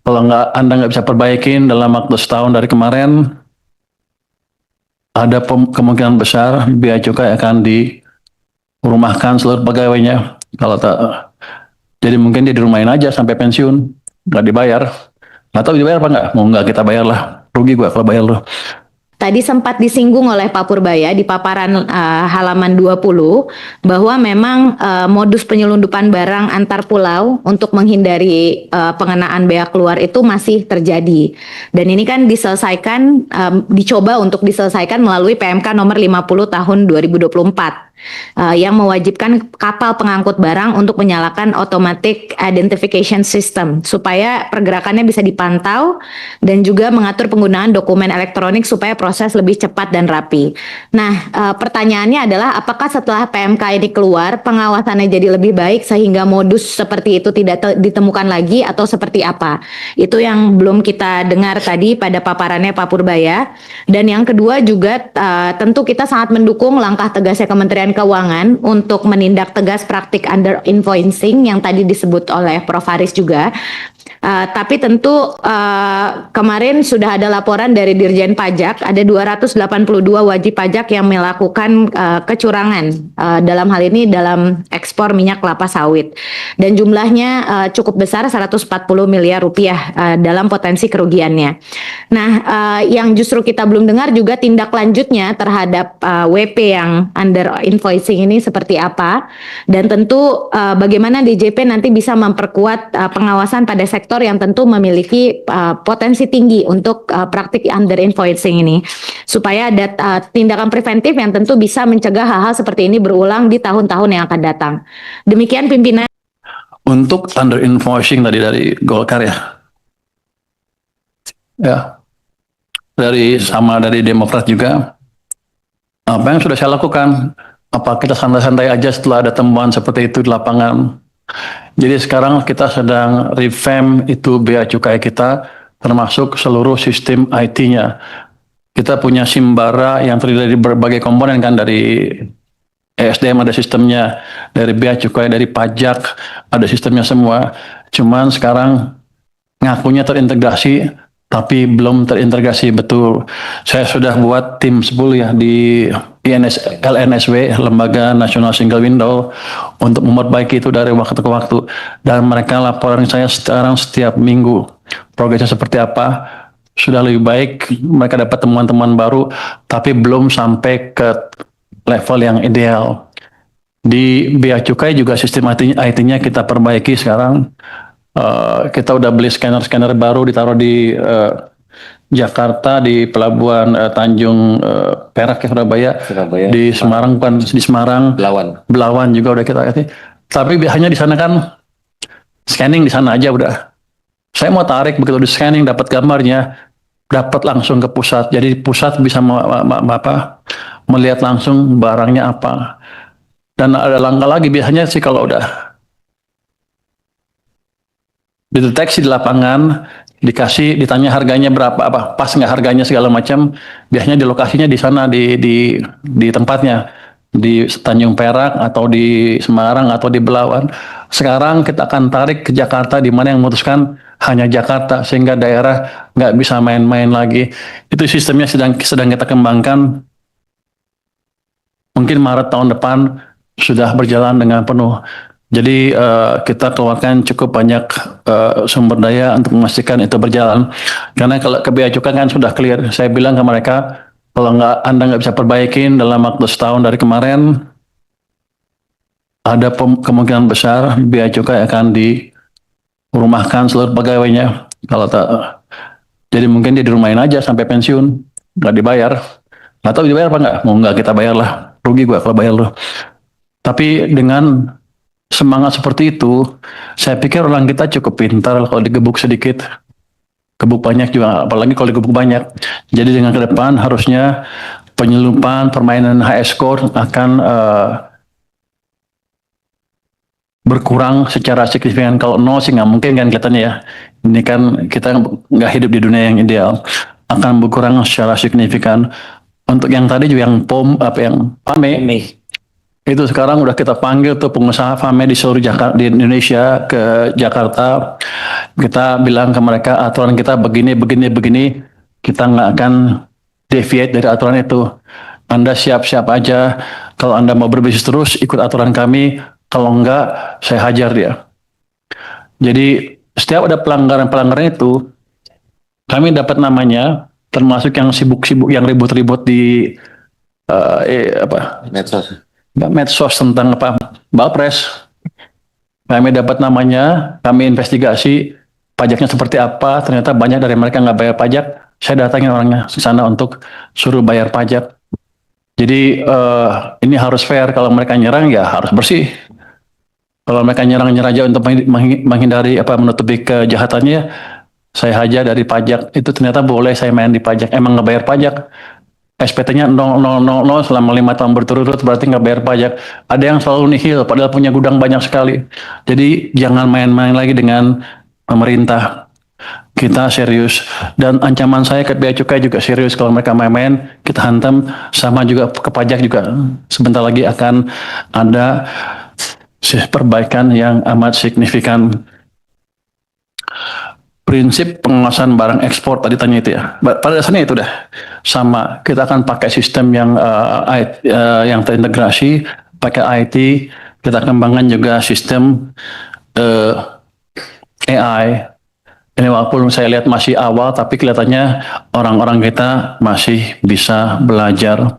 Kalau Anda nggak bisa perbaikin dalam waktu setahun dari kemarin, ada kemungkinan besar Bea Cukai akan dirumahkan seluruh pegawainya. Kalau tak, jadi mungkin dia dirumahin aja sampai pensiun, nggak dibayar. Nggak tahu dibayar apa nggak? Mau nggak kita bayar lah. Rugi gua kalau bayar loh. Tadi sempat disinggung oleh Pak Purbaya di paparan halaman 20 bahwa memang modus penyelundupan barang antar pulau untuk menghindari pengenaan bea keluar itu masih terjadi. Dan ini kan diselesaikan, dicoba untuk diselesaikan melalui PMK nomor 50 tahun 2024. Yang mewajibkan kapal pengangkut barang untuk menyalakan automatic identification system supaya pergerakannya bisa dipantau dan juga mengatur penggunaan dokumen elektronik supaya proses lebih cepat dan rapi. Nah, pertanyaannya adalah apakah setelah PMK ini keluar pengawasannya jadi lebih baik sehingga modus seperti itu tidak ditemukan lagi atau seperti apa? Itu yang belum kita dengar tadi pada paparannya Pak Purbaya. Dan yang kedua juga tentu kita sangat mendukung langkah tegasnya Kementerian Keuangan untuk menindak tegas praktik under invoicing yang tadi disebut oleh Prof. Haris juga. Tapi tentu kemarin sudah ada laporan dari Dirjen Pajak, ada 282 wajib pajak yang melakukan kecurangan dalam hal ini dalam ekspor minyak kelapa sawit. Dan jumlahnya cukup besar, 140 miliar rupiah dalam potensi kerugiannya. Nah, yang justru kita belum dengar juga tindak lanjutnya terhadap WP yang under invoicing ini seperti apa. Dan tentu bagaimana DJP nanti bisa memperkuat pengawasan pada sektor yang tentu memiliki potensi tinggi untuk praktik under invoicing ini supaya ada tindakan preventif yang tentu bisa mencegah hal-hal seperti ini berulang di tahun-tahun yang akan datang. Demikian pimpinan. Untuk under invoicing tadi dari Golkar ya. Ya. Dari Demokrat juga. Apa yang sudah saya lakukan? Apa kita santai-santai aja setelah ada temuan seperti itu di lapangan? Jadi sekarang kita sedang revamp itu bea cukai kita, termasuk seluruh sistem IT-nya. Kita punya Simbara yang terdiri dari berbagai komponen kan, dari ESDM ada sistemnya, dari bea cukai, dari pajak ada sistemnya semua. Cuman sekarang ngakunya terintegrasi, tapi belum terintegrasi betul. Saya sudah buat tim 10 ya di LNSW, Lembaga Nasional Single Window, untuk memperbaiki itu dari waktu ke waktu. Dan mereka laporan saya sekarang setiap minggu. Progresnya seperti apa, sudah lebih baik, mereka dapat temuan-temuan baru, tapi belum sampai ke level yang ideal. Di Bea Cukai juga sistem IT-nya kita perbaiki sekarang. Kita udah beli scanner baru, ditaruh di Jakarta, di Pelabuhan Tanjung Perak ya, Surabaya. Di Semarang bukan di Semarang. Belawan juga udah kita kasih. Tapi hanya di sana kan scanning di sana aja udah. Saya mau tarik, begitu di scanning dapat gambarnya, dapat langsung ke pusat. Jadi pusat bisa melihat langsung barangnya apa. Dan ada langkah lagi biasanya sih kalau udah dideteksi di lapangan, ditanya harganya berapa, pas nggak harganya segala macam, biasanya di lokasinya di sana, di tempatnya, di Tanjung Perak atau di Semarang atau di Belawan. Sekarang kita akan tarik ke Jakarta, di mana yang memutuskan hanya Jakarta, sehingga daerah nggak bisa main-main lagi. Itu sistemnya sedang kita kembangkan. Mungkin Maret tahun depan sudah berjalan dengan penuh. Jadi kita keluarkan cukup banyak sumber daya untuk memastikan itu berjalan. Karena kalau ke bea cukai kan sudah clear. Saya bilang ke mereka, kalau Anda nggak bisa perbaikin dalam waktu setahun dari kemarin, ada kemungkinan besar bea cukai akan dirumahkan seluruh pegawainya. Kalau tak, jadi mungkin dia dirumahin aja sampai pensiun, nggak dibayar. Nggak tahu dibayar apa nggak? Mau nggak kita bayar lah. Rugi gua kalau bayar loh. Tapi dengan semangat seperti itu, saya pikir orang kita cukup pintar kalau digebuk sedikit, gebuk banyak juga, apalagi kalau digebuk banyak. Jadi dengan ke depan harusnya penyelundupan, permainan HS score akan berkurang secara signifikan. Kalau nol sih nggak mungkin kan kelihatannya ya. Ini kan kita nggak hidup di dunia yang ideal. Akan berkurang secara signifikan. Untuk yang tadi juga yang PAME, Itu sekarang udah kita panggil tuh pengusaha FAME di seluruh Jakarta, di Indonesia ke Jakarta. Kita bilang ke mereka aturan kita begini, begini, begini. Kita nggak akan deviate dari aturan itu. Anda siap-siap aja. Kalau Anda mau berbisnis terus, ikut aturan kami. Kalau enggak, saya hajar dia. Jadi setiap ada pelanggaran-pelanggaran itu, kami dapat namanya, termasuk yang sibuk-sibuk, yang ribut-ribut di Medsos. medsos tentang Bapres. Kami dapat namanya, kami investigasi pajaknya seperti apa. Ternyata banyak dari mereka nggak bayar pajak. Saya datangin orangnya ke sana untuk suruh bayar pajak. Jadi ini harus fair. Kalau mereka nyerang ya harus bersih. Kalau mereka nyerang-nyerang aja untuk menghindari menutupi kejahatannya, saya hajar dari pajak. Itu ternyata boleh saya main di pajak. Emang nggak bayar pajak. SPT-nya 0000 selama 5 tahun berturut-turut berarti nggak bayar pajak. Ada yang selalu nihil padahal punya gudang banyak sekali. Jadi jangan main-main lagi dengan pemerintah. Kita serius. Dan ancaman saya ke Bea Cukai juga serius. Kalau mereka main-main, kita hantam. Sama juga ke pajak juga. Sebentar lagi akan ada perbaikan yang amat signifikan. Prinsip pengawasan barang ekspor tadi tanya itu ya. Pada dasarnya itu dah sama. Kita akan pakai sistem yang terintegrasi, pakai IT. Kita kembangkan juga sistem AI. Ini walaupun saya lihat masih awal, tapi kelihatannya orang-orang kita masih bisa belajar.